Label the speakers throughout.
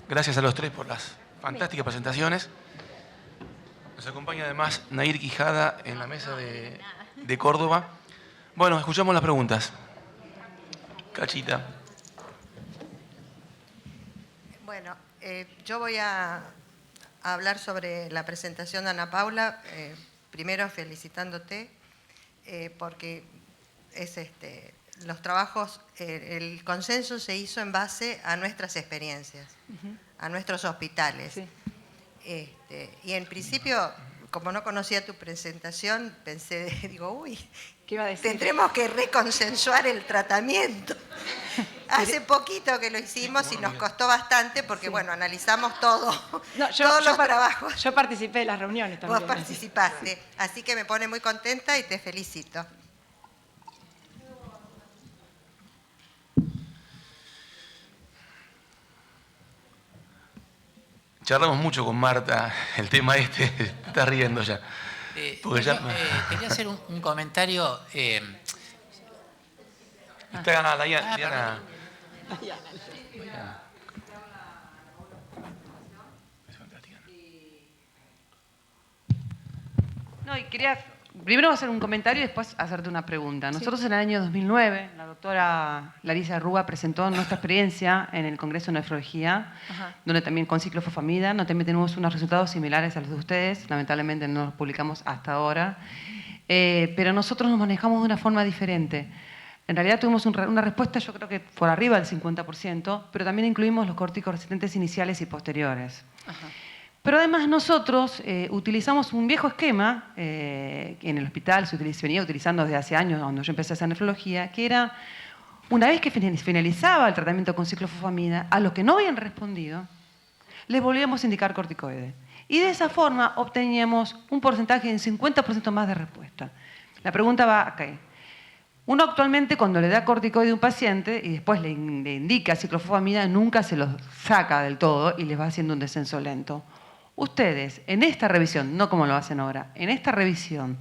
Speaker 1: Gracias a los tres por las fantásticas presentaciones. Nos acompaña además Nair Quijada en la mesa de Córdoba. Bueno, escuchamos las preguntas. Cachita.
Speaker 2: Bueno, yo voy a hablar sobre la presentación de Ana Paula, primero felicitándote, porque es los trabajos, el consenso se hizo en base a nuestras experiencias, a nuestros hospitales.
Speaker 3: Sí.
Speaker 2: Y en principio, como no conocía tu presentación, pensé, digo, uy,
Speaker 3: ¿Qué iba a decir?
Speaker 2: tendremos que reconsensuar el tratamiento. Hace poquito que lo hicimos y nos costó bastante porque, bueno, analizamos todo,
Speaker 3: No,
Speaker 2: todos los trabajos.
Speaker 3: Yo participé de las reuniones también.
Speaker 2: Vos participaste, así que me pone muy contenta y te felicito.
Speaker 1: Charlamos mucho con Marta el tema te estás riendo ya.
Speaker 4: Quería hacer un comentario.
Speaker 1: Está Diana.
Speaker 3: No, y quería primero hacer un comentario y después hacerte una pregunta. Nosotros en el año 2009, la doctora Larisa Rúa presentó nuestra experiencia en el Congreso de Nefrología, donde también con ciclofosfamida, no también tenemos unos resultados similares a los de ustedes, lamentablemente no los publicamos hasta ahora, pero nosotros nos manejamos de una forma diferente. En realidad tuvimos una respuesta, yo creo que por arriba del 50%, pero también incluimos los corticoresistentes iniciales y posteriores. Ajá. Pero además nosotros utilizamos un viejo esquema que en el hospital se venía utilizando desde hace años, cuando yo empecé a hacer nefrología, que era, una vez que finalizaba el tratamiento con ciclofosfamida, a los que no habían respondido, les volvíamos a indicar corticoide. Y de esa forma obteníamos un porcentaje de 50% más de respuesta. La pregunta va acá. Uno actualmente cuando le da corticoide a un paciente y después le indica ciclofosfamida, nunca se los saca del todo y les va haciendo un descenso lento. Ustedes, en esta revisión, no como lo hacen ahora, en esta revisión,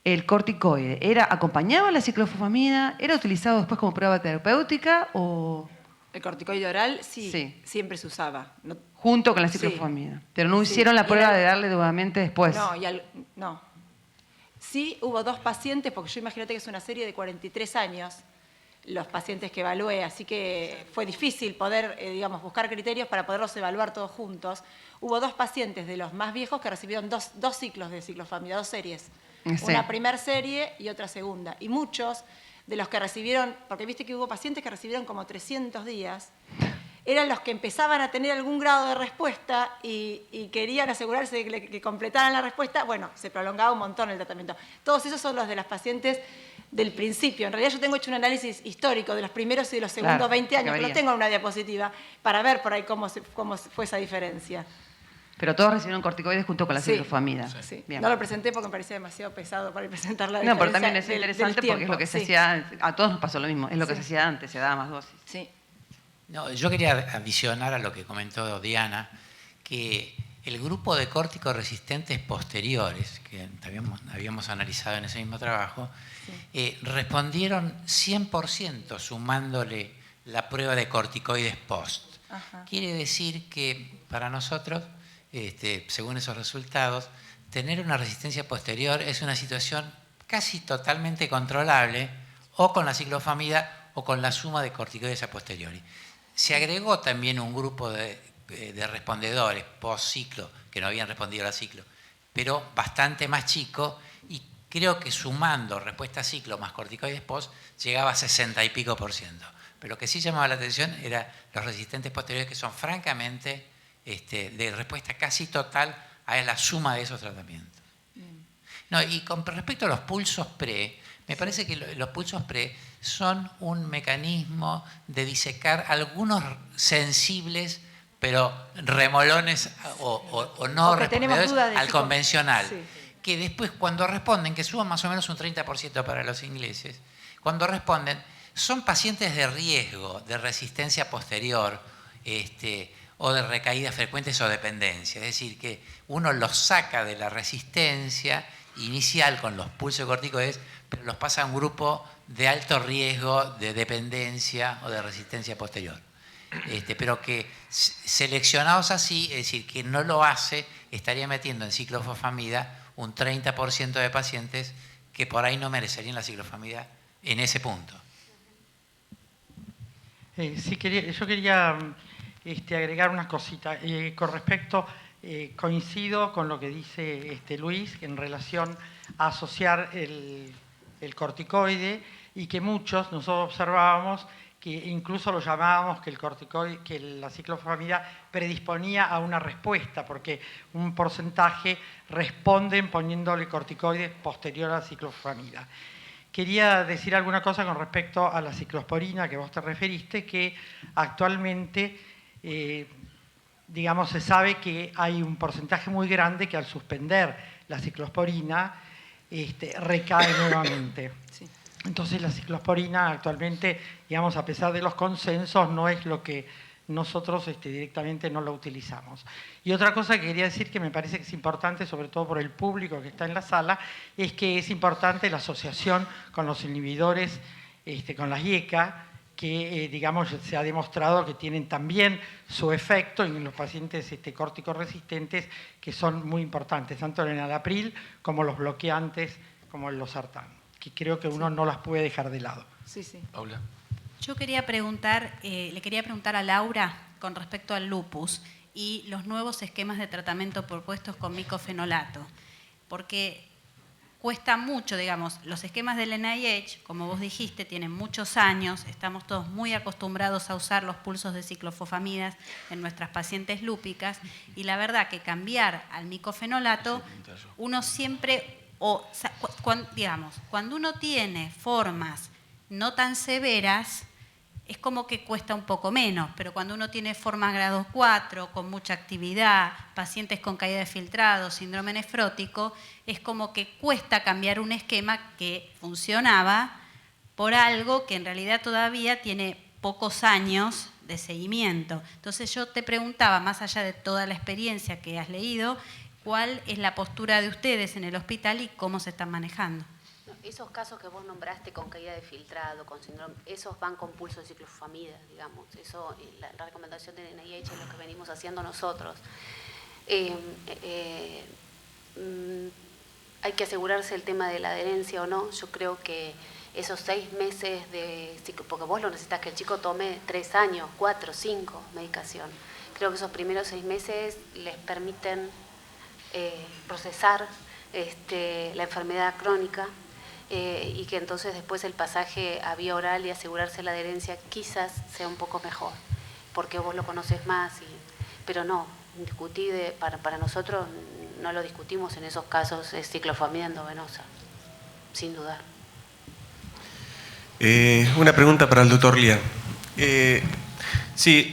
Speaker 3: ¿el corticoide acompañaba la ciclofosfamida? ¿Era utilizado después como prueba terapéutica o...?
Speaker 5: El corticoide oral sí. Siempre se usaba. No,
Speaker 3: junto con la ciclofosfamida. Pero no hicieron la prueba de darle nuevamente después.
Speaker 5: No. Sí hubo 2 pacientes, porque yo imagínate que es una serie de 43 años, los pacientes que evalué, así que fue difícil poder, buscar criterios para poderlos evaluar todos juntos. Hubo 2 pacientes de los más viejos que recibieron dos ciclos de ciclofosfamida, 2 series. Sí. Una primera serie y otra segunda. Y muchos de los que recibieron, porque viste que hubo pacientes que recibieron como 300 días, eran los que empezaban a tener algún grado de respuesta y querían asegurarse de que completaran la respuesta. Bueno, se prolongaba un montón el tratamiento. Todos esos son los de las pacientes del principio. En realidad yo tengo hecho un análisis histórico de los primeros y de los segundos 20 años, pero no tengo una diapositiva para ver por ahí cómo fue esa diferencia.
Speaker 3: Pero todos recibieron corticoides junto con la ciclofosfamida.
Speaker 5: Sí. No lo presenté porque me parecía demasiado pesado para presentar la diferencia.
Speaker 3: No, pero también es interesante porque es lo que se hacía, a todos nos pasó lo mismo, es lo que se hacía antes, se daba más dosis.
Speaker 5: Sí.
Speaker 4: No, yo quería adicionar a lo que comentó Diana, que el grupo de corticoresistentes posteriores, que habíamos analizado en ese mismo trabajo, respondieron 100% sumándole la prueba de corticoides post. Ajá. Quiere decir que para nosotros, según esos resultados, tener una resistencia posterior es una situación casi totalmente controlable o con la ciclofamida o con la suma de corticoides a posteriori. Se agregó también un grupo de respondedores post-ciclo, que no habían respondido a la ciclo, pero bastante más chico, y creo que sumando respuesta a ciclo más corticoides post, llegaba a 60 y pico %. Pero lo que sí llamaba la atención era los resistentes posteriores, que son francamente de respuesta casi total a la suma de esos tratamientos. No, y con respecto a los pulsos pre, me parece que los pulsos pre son un mecanismo de disecar algunos sensibles, pero remolones o no respondedores al convencional. Sí. Que después cuando responden, que suban más o menos un 30% para los ingleses, cuando responden, son pacientes de riesgo, de resistencia posterior, o de recaídas frecuentes o dependencia. Es decir, que uno los saca de la resistencia inicial con los pulsos corticoides, pero los pasa a un grupo de alto riesgo de dependencia o de resistencia posterior. Pero que seleccionados así, es decir, que no lo hace, estaría metiendo en ciclofosfamida un 30% de pacientes que por ahí no merecerían la ciclofosfamida en ese punto.
Speaker 6: Sí, yo quería agregar unas cositas. Con respecto, coincido con lo que dice Luis en relación a asociar el corticoide y que nosotros observábamos que incluso lo llamábamos que el corticoide, que la ciclofosfamida predisponía a una respuesta, porque un porcentaje responden poniéndole corticoides posterior a la ciclofosfamida. Quería decir alguna cosa con respecto a la ciclosporina que vos te referiste, que actualmente, digamos, se sabe que hay un porcentaje muy grande que al suspender la ciclosporina recae nuevamente.
Speaker 5: Sí.
Speaker 6: Entonces la ciclosporina actualmente, digamos, a pesar de los consensos, no es lo que nosotros directamente no lo utilizamos. Y otra cosa que quería decir que me parece que es importante, sobre todo por el público que está en la sala, es que es importante la asociación con los inhibidores, con las IECA, que digamos se ha demostrado que tienen también su efecto en los pacientes córtico-resistentes, que son muy importantes, tanto el enalapril como los bloqueantes, como el losartán, que creo que uno no las puede dejar de lado.
Speaker 5: Sí, sí.
Speaker 1: Paula.
Speaker 7: Yo quería preguntar, le quería preguntar a Laura con respecto al lupus y los nuevos esquemas de tratamiento propuestos con micofenolato, porque cuesta mucho, digamos, los esquemas del NIH, como vos dijiste, tienen muchos años, estamos todos muy acostumbrados a usar los pulsos de ciclofosfamidas en nuestras pacientes lúpicas y la verdad que cambiar al micofenolato, uno siempre, digamos, cuando uno tiene formas no tan severas, es como que cuesta un poco menos, pero cuando uno tiene formas grado 4, con mucha actividad, pacientes con caída de filtrado, síndrome nefrótico, es como que cuesta cambiar un esquema que funcionaba por algo que en realidad todavía tiene pocos años de seguimiento. Entonces yo te preguntaba, más allá de toda la experiencia que has leído, ¿cuál es la postura de ustedes en el hospital y cómo se están manejando?
Speaker 8: Esos casos que vos nombraste con caída de filtrado, con síndrome, esos van con pulso de ciclofosfamida, digamos. Eso, la recomendación del NIH es lo que venimos haciendo nosotros. Hay que asegurarse el tema de la adherencia o no. Yo creo que esos 6 meses porque vos lo necesitas que el chico tome 3 años, 4, 5 medicación. Creo que esos primeros 6 meses les permiten procesar la enfermedad crónica. Y que entonces después el pasaje a vía oral y asegurarse la adherencia quizás sea un poco mejor, porque vos lo conoces más, pero no, para nosotros no lo discutimos en esos casos, es ciclofosfamida endovenosa, sin dudar.
Speaker 9: Una pregunta para el doctor Lian. Sí,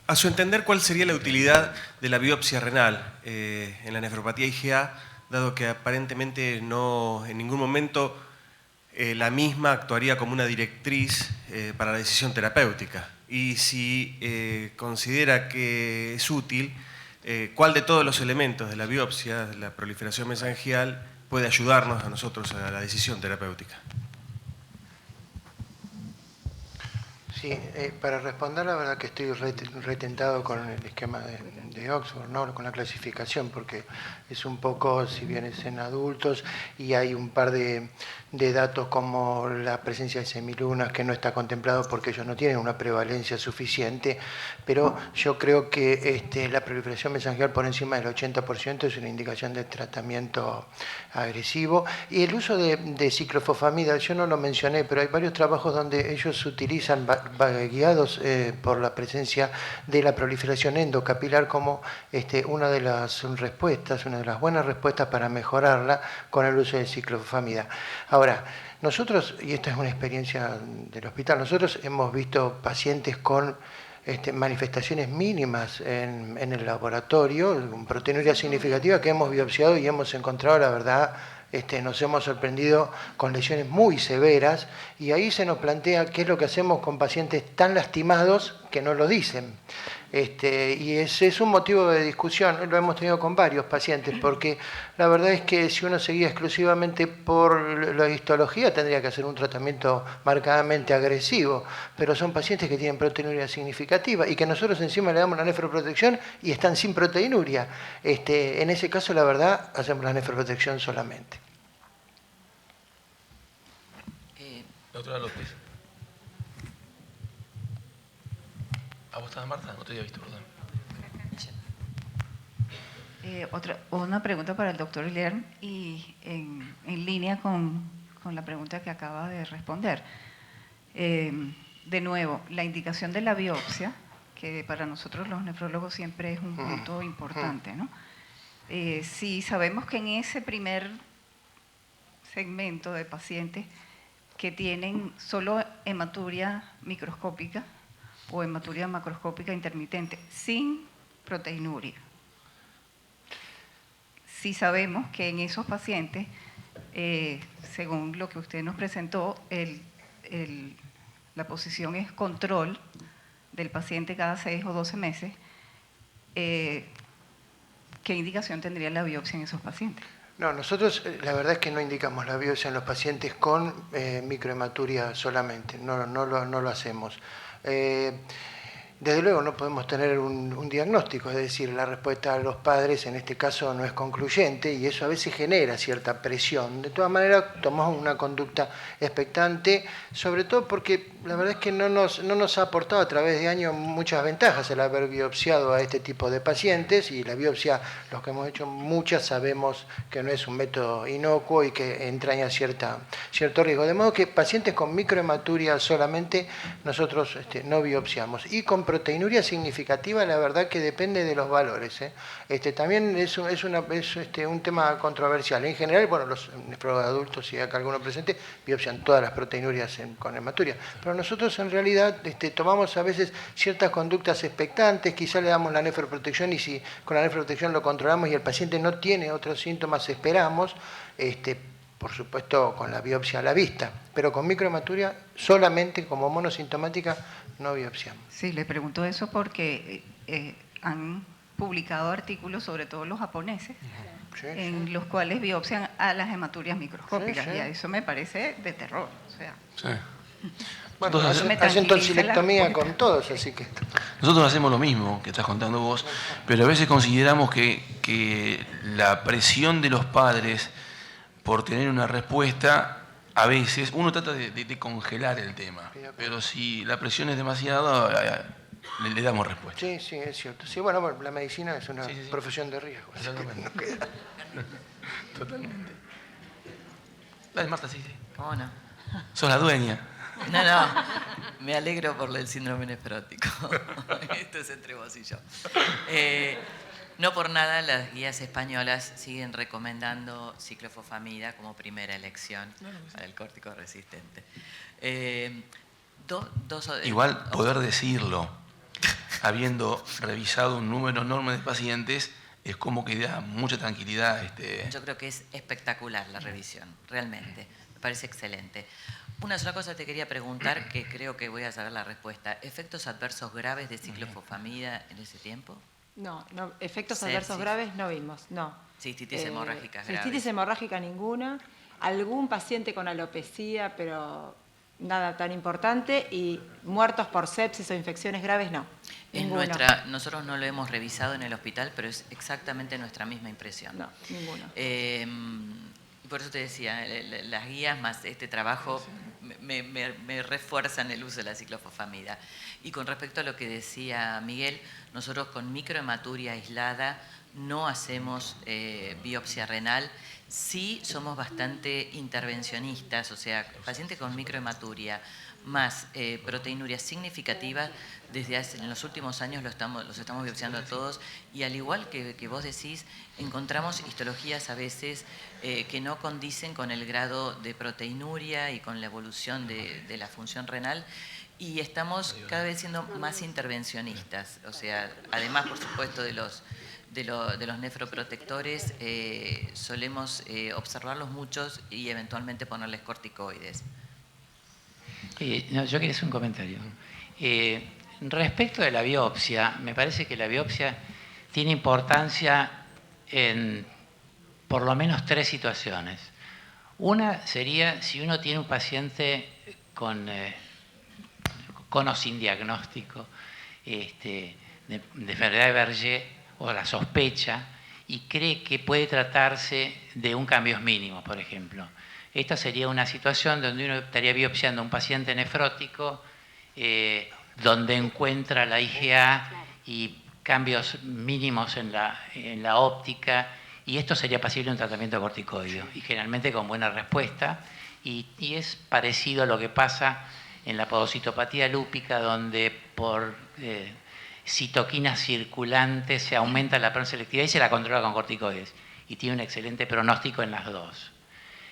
Speaker 9: a su entender, ¿cuál sería la utilidad de la biopsia renal en la nefropatía IgA, dado que aparentemente no en ningún momento la misma actuaría como una directriz para la decisión terapéutica? Y si considera que es útil, ¿cuál de todos los elementos de la biopsia, de la proliferación mesangial, puede ayudarnos a nosotros a la decisión terapéutica?
Speaker 10: Sí, para responder, la verdad que estoy retentado con el esquema de Oxford, ¿no? Con la clasificación, porque es un poco, si bien es en adultos, y hay un par de datos como la presencia de semilunas que no está contemplado porque ellos no tienen una prevalencia suficiente, pero yo creo que la proliferación mesangial por encima del 80% es una indicación de tratamiento agresivo. Y el uso de ciclofosfamida, yo no lo mencioné, pero hay varios trabajos donde ellos utilizan, guiados por la presencia de la proliferación endocapilar como una de las respuestas, una de las buenas respuestas para mejorarla con el uso de ciclofosfamida. Ahora, nosotros, y esta es una experiencia del hospital, nosotros hemos visto pacientes con manifestaciones mínimas en el laboratorio, con proteinuria significativa que hemos biopsiado y hemos encontrado, la verdad, nos hemos sorprendido con lesiones muy severas, y ahí se nos plantea qué es lo que hacemos con pacientes tan lastimados que no lo dicen. Y ese es un motivo de discusión, lo hemos tenido con varios pacientes, porque la verdad es que si uno seguía exclusivamente por la histología tendría que hacer un tratamiento marcadamente agresivo, pero son pacientes que tienen proteinuria significativa y que nosotros encima le damos la nefroprotección y están sin proteinuria. En ese caso, la verdad, hacemos la nefroprotección solamente.
Speaker 1: Doctora López. ¿A vos estás, Marta? No te había visto, perdón.
Speaker 11: Una pregunta para el doctor Lerm y en línea con la pregunta que acaba de responder. De nuevo, la indicación de la biopsia, que para nosotros los nefrólogos siempre es un punto importante, ¿no? Si sabemos que en ese primer segmento de pacientes que tienen solo hematuria microscópica o hematuria macroscópica intermitente sin proteinuria, si sabemos que en esos pacientes, según lo que usted nos presentó, la posición es control del paciente cada 6 o 12 meses, ¿qué indicación tendría la biopsia en esos pacientes?
Speaker 10: No, nosotros la verdad es que no indicamos la biopsia en los pacientes con microhematuria solamente, no lo hacemos. Desde luego no podemos tener un diagnóstico, es decir, la respuesta de los padres en este caso no es concluyente y eso a veces genera cierta presión. De todas maneras, tomamos una conducta expectante, sobre todo porque la verdad es que no nos ha aportado a través de años muchas ventajas el haber biopsiado a este tipo de pacientes y la biopsia, los que hemos hecho muchas, sabemos que no es un método inocuo y que entraña cierto riesgo. De modo que pacientes con microhematuria solamente nosotros no biopsiamos. Y con proteinuria significativa, la verdad que depende de los valores. También es un tema controversial. En general, bueno, los nefrólogos adultos, si hay acá alguno presente, biopsian todas las proteinurias con hematuria. Pero nosotros en realidad tomamos a veces ciertas conductas expectantes, quizá le damos la nefroprotección y si con la nefroprotección lo controlamos y el paciente no tiene otros síntomas, esperamos, por supuesto con la biopsia a la vista, pero con microhematuria solamente como monosintomática no biopsiamos.
Speaker 11: Sí, le pregunto eso porque han publicado artículos, sobre todo los japoneses, en los cuales biopsian a las hematurias microscópicas, y a eso me parece de terror. O sea,
Speaker 10: bueno, hacen tonsilectomía con todos, así que...
Speaker 1: Nosotros hacemos lo mismo que estás contando vos, pero a veces consideramos que la presión de los padres por tener una respuesta, a veces uno trata de congelar el tema, pero si la presión es demasiado, le damos respuesta.
Speaker 10: Sí, es cierto. Sí, bueno, la medicina es una profesión de riesgo.
Speaker 1: Exactamente. Totalmente. Dale, Marta, sí.
Speaker 12: ¿Cómo no?
Speaker 1: Sos la dueña.
Speaker 12: No, me alegro por el síndrome nefrótico. Esto es entre vos y yo. No por nada las guías españolas siguen recomendando ciclofosfamida como primera elección para el córtico resistente.
Speaker 1: Igual poder decirlo, habiendo revisado un número enorme de pacientes, es como que da mucha tranquilidad.
Speaker 12: Yo creo que es espectacular la revisión, realmente. Me parece excelente. Una sola cosa te quería preguntar, que creo que voy a saber la respuesta. ¿Efectos adversos graves de ciclofosfamida en ese tiempo?
Speaker 5: No, efectos adversos graves no vimos, no.
Speaker 12: Cistitis hemorrágicas graves.
Speaker 5: Cistitis hemorrágica ninguna. Algún paciente con alopecia, pero nada tan importante. Y muertos por sepsis o infecciones graves, no.
Speaker 12: Nosotros no lo hemos revisado en el hospital, pero es exactamente nuestra misma impresión.
Speaker 5: No, ninguno.
Speaker 12: Y por eso te decía, las guías más este trabajo me refuerzan el uso de la ciclofosfamida. Y con respecto a lo que decía Miguel, nosotros con microhematuria aislada no hacemos biopsia renal. Sí somos bastante intervencionistas, o sea, pacientes con microhematuria más proteinuria significativa, en los últimos años los estamos biopsiando a todos, y al igual que vos decís, encontramos histologías a veces que no condicen con el grado de proteinuria y con la evolución de la función renal, y estamos cada vez siendo más intervencionistas. O sea, además, por supuesto, de los nefroprotectores, solemos observarlos muchos y eventualmente ponerles corticoides.
Speaker 4: Yo quería hacer un comentario. Respecto de la biopsia, me parece que la biopsia tiene importancia en por lo menos 3 situaciones. Una sería si uno tiene un paciente con o sin diagnóstico de enfermedad de Berger o la sospecha y cree que puede tratarse de un cambios mínimos, por ejemplo. Esta sería una situación donde uno estaría biopsiando a un paciente nefrótico donde encuentra la IgA y cambios mínimos en la óptica, y esto sería pasible de un tratamiento corticoideo, y generalmente con buena respuesta, y es parecido a lo que pasa en la podocitopatía lúpica, donde por citoquinas circulantes se aumenta la selectividad y se la controla con corticoides, y tiene un excelente pronóstico en las dos.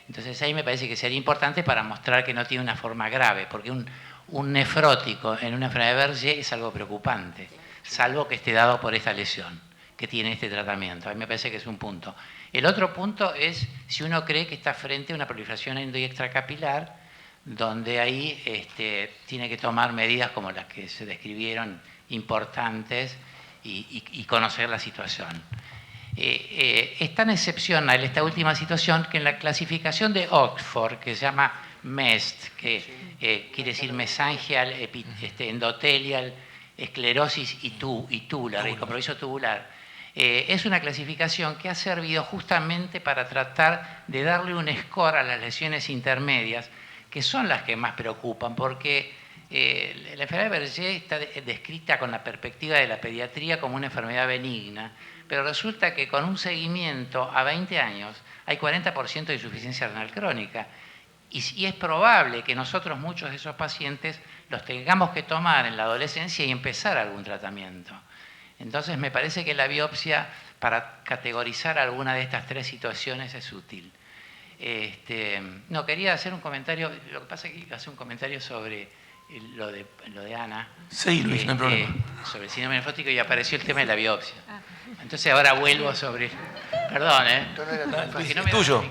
Speaker 4: Entonces ahí me parece que sería importante para mostrar que no tiene una forma grave, porque un nefrótico en una enfermedad de Berger es algo preocupante, salvo que esté dado por esta lesión que tiene este tratamiento. A mí me parece que es un punto. El otro punto es si uno cree que está frente a una proliferación endo y extracapilar, donde ahí tiene que tomar medidas como las que se describieron, importantes, y conocer la situación. Es tan excepcional esta última situación que en la clasificación de Oxford, que se llama MEST, que quiere decir mesangial, endotelial, esclerosis y tubular, y compromiso tubular, es una clasificación que ha servido justamente para tratar de darle un score a las lesiones intermedias, que son las que más preocupan, porque la enfermedad de Berger está descrita con la perspectiva de la pediatría como una enfermedad benigna, pero resulta que con un seguimiento a 20 años hay 40% de insuficiencia renal crónica, y es probable que nosotros muchos de esos pacientes los tengamos que tomar en la adolescencia y empezar algún tratamiento. Entonces me parece que la biopsia para categorizar alguna de estas 3 situaciones es útil. No, quería hacer un comentario, lo que pasa es que iba a hacer un comentario sobre lo de Ana.
Speaker 1: Sí, Luis, no hay problema.
Speaker 4: Sobre el síndrome nefrótico, y apareció el tema de la biopsia. Entonces ahora vuelvo sobre... Perdón,
Speaker 1: Luis, es tuyo.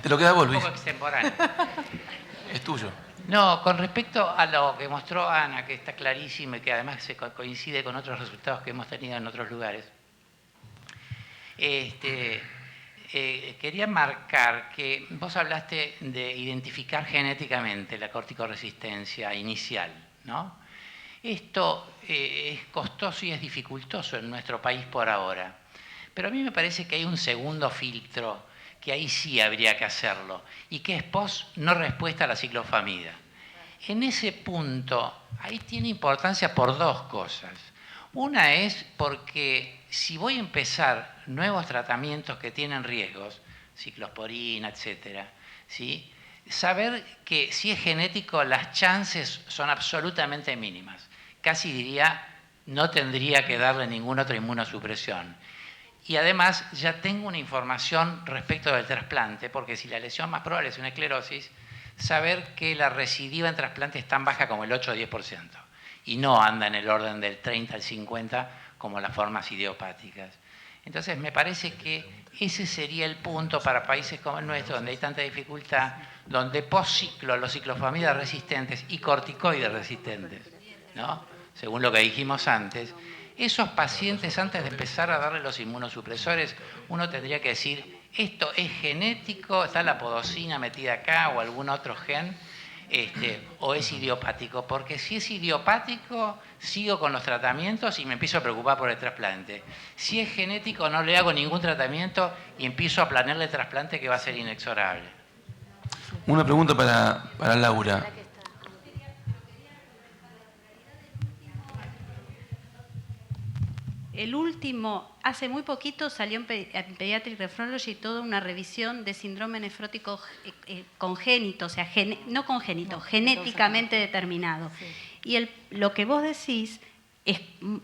Speaker 1: Te lo queda vos, Luis.
Speaker 4: Un poco extemporáneo.
Speaker 1: Es tuyo.
Speaker 4: No, con respecto a lo que mostró Ana, que está clarísimo y que además se coincide con otros resultados que hemos tenido en otros lugares, quería marcar que vos hablaste de identificar genéticamente la corticoresistencia inicial, ¿no? Esto es costoso y es dificultoso en nuestro país por ahora, pero a mí me parece que hay un segundo filtro que ahí sí habría que hacerlo, y que es post no respuesta a la ciclofamida. En ese punto, ahí tiene importancia por 2 cosas. Una es porque si voy a empezar nuevos tratamientos que tienen riesgos, ciclosporina, etcétera, ¿sí? Saber que si es genético las chances son absolutamente mínimas. Casi diría, no tendría que darle ninguna otra inmunosupresión. Y además ya tengo una información respecto del trasplante, porque si la lesión más probable es una esclerosis, saber que la recidiva en trasplante es tan baja como el 8 o 10%, y no anda en el orden del 30 al 50 como las formas idiopáticas. Entonces me parece que ese sería el punto para países como el nuestro, donde hay tanta dificultad, donde post-ciclo los ciclofamidas resistentes y corticoides resistentes, ¿no? Según lo que dijimos antes, esos pacientes, antes de empezar a darle los inmunosupresores, uno tendría que decir, esto es genético, está la podocina metida acá o algún otro gen, o es idiopático, porque si es idiopático, sigo con los tratamientos y me empiezo a preocupar por el trasplante. Si es genético, no le hago ningún tratamiento y empiezo a planearle el trasplante, que va a ser inexorable.
Speaker 1: Una pregunta para Laura.
Speaker 7: El último, hace muy poquito salió en Pediatric Nephrology toda una revisión de síndrome nefrótico congénito, o sea, no congénito, genéticamente determinado. Sí. Y lo que vos decís,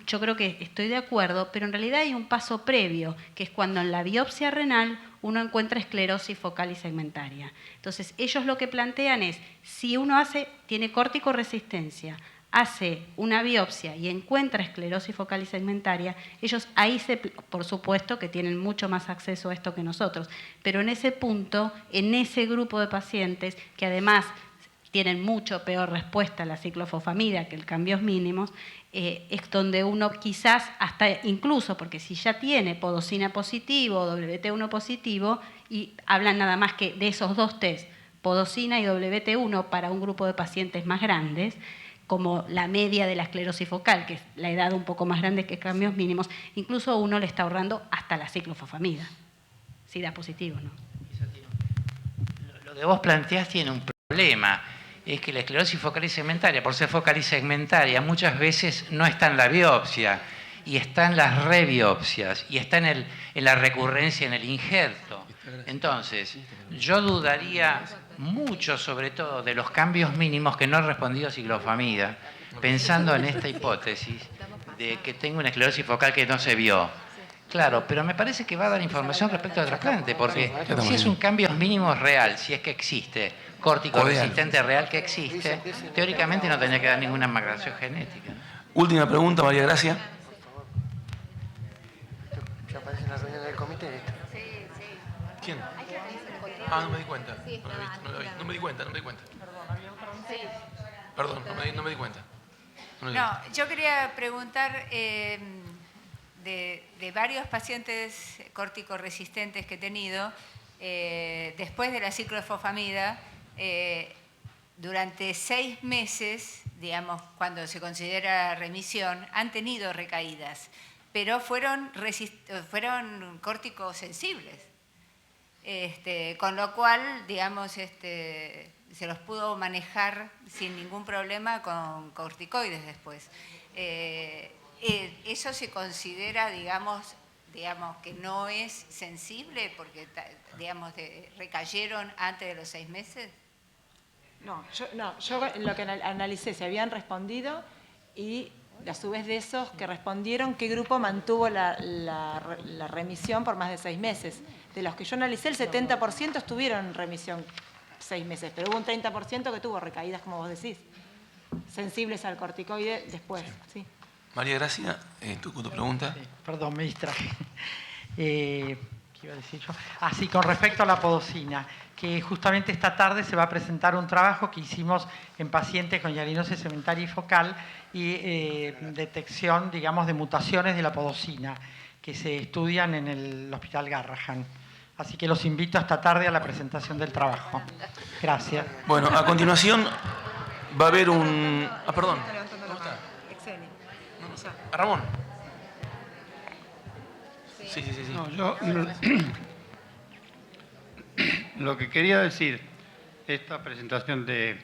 Speaker 7: yo creo que estoy de acuerdo, pero en realidad hay un paso previo, que es cuando en la biopsia renal uno encuentra esclerosis focal y segmentaria. Entonces, ellos lo que plantean es, si uno tiene corticoresistencia, hace una biopsia y encuentra esclerosis focal y segmentaria, ellos ahí por supuesto que tienen mucho más acceso a esto que nosotros, pero en ese punto, en ese grupo de pacientes que además tienen mucho peor respuesta a la ciclofosfamida que el cambios mínimos, es donde uno quizás hasta incluso, porque si ya tiene podocina positivo o WT1 positivo, y hablan nada más que de esos dos test, podocina y WT1 para un grupo de pacientes más grandes, como la media de la esclerosis focal, que es la edad un poco más grande que cambios mínimos, incluso uno le está ahorrando hasta la ciclofosfamida, si da positivo, ¿no?
Speaker 4: Lo que vos planteás tiene un problema, es que la esclerosis focal y segmentaria, por ser focal y segmentaria, muchas veces no está en la biopsia, y está en las rebiopsias, y está en la recurrencia en el injerto. Entonces, yo dudaría mucho, sobre todo, de los cambios mínimos que no han respondido a ciclofamida, pensando en esta hipótesis de que tengo una esclerosis focal que no se vio. Claro, pero me parece que va a dar información respecto al trasplante, porque si es un cambio mínimo real, si es que existe, córtico resistente real que existe, teóricamente no tendría que dar ninguna migración genética.
Speaker 1: Última pregunta, María Gracia.
Speaker 10: Ya aparece en la reunión del comité.
Speaker 1: ¿Quién? Ah, no me di cuenta. No me di cuenta. Perdón, no me di cuenta.
Speaker 13: No, yo quería preguntar de varios pacientes córtico-resistentes que he tenido, después de la ciclofosfamida, durante 6 meses, digamos, cuando se considera remisión, han tenido recaídas, pero fueron córticos sensibles. Con lo cual, digamos, se los pudo manejar sin ningún problema con corticoides después. ¿Eso se considera, digamos, que no es sensible porque, digamos, recayeron antes de los 6 meses?
Speaker 5: No, yo lo que analicé, se habían respondido y a su vez de esos que respondieron, ¿qué grupo mantuvo la remisión por más de 6 meses? De los que yo analicé, el 70% estuvieron en remisión 6 meses, pero hubo un 30% que tuvo recaídas, como vos decís, sensibles al corticoide después. Sí.
Speaker 1: María Gracia, tu pregunta.
Speaker 6: Sí, perdón, me distraje. ¿Qué iba a decir yo? Sí, con respecto a la podocina, que justamente esta tarde se va a presentar un trabajo que hicimos en pacientes con hialinosis segmentaria y focal y detección, digamos, de mutaciones de la podocina que se estudian en el Hospital Garrahan. Así que los invito esta tarde a la presentación del trabajo. Gracias.
Speaker 1: Bueno, a continuación va a haber un... perdón. ¿Cómo está? Ramón. Sí.
Speaker 14: No, yo lo que quería decir, esta presentación de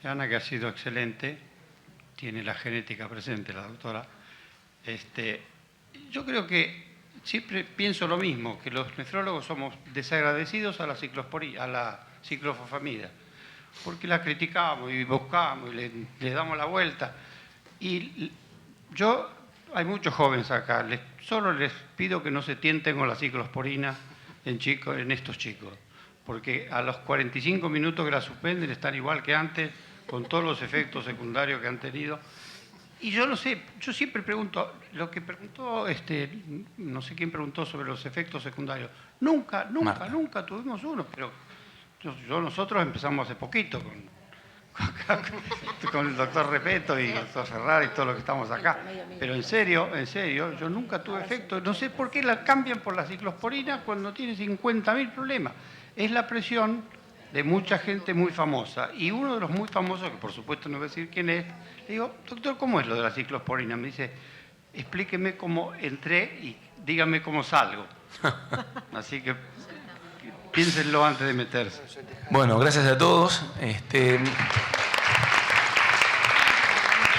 Speaker 14: Ana, que ha sido excelente, tiene la genética presente, la doctora, yo creo que siempre pienso lo mismo, que los nefrólogos somos desagradecidos a la ciclofosfamida, porque la criticamos y buscamos y le damos la vuelta. Y hay muchos jóvenes acá, solo les pido que no se tienten con la ciclosporina en estos chicos, porque a los 45 minutos que la suspenden están igual que antes, con todos los efectos secundarios que han tenido. Y yo no sé, yo siempre pregunto, lo que preguntó, no sé quién preguntó sobre los efectos secundarios. Nunca tuvimos uno, pero nosotros empezamos hace poquito con el doctor Repeto y el doctor Ferrari y todo lo que estamos acá. Pero en serio, yo nunca tuve efecto. No sé por qué la cambian por la ciclosporina cuando tiene 50.000 problemas. Es la presión de mucha gente muy famosa. Y uno de los muy famosos, que por supuesto no voy a decir quién es, le digo, doctor, ¿cómo es lo de la ciclosporina? Me dice, explíqueme cómo entré y dígame cómo salgo. Así que piénsenlo antes de meterse.
Speaker 1: Bueno, gracias a todos.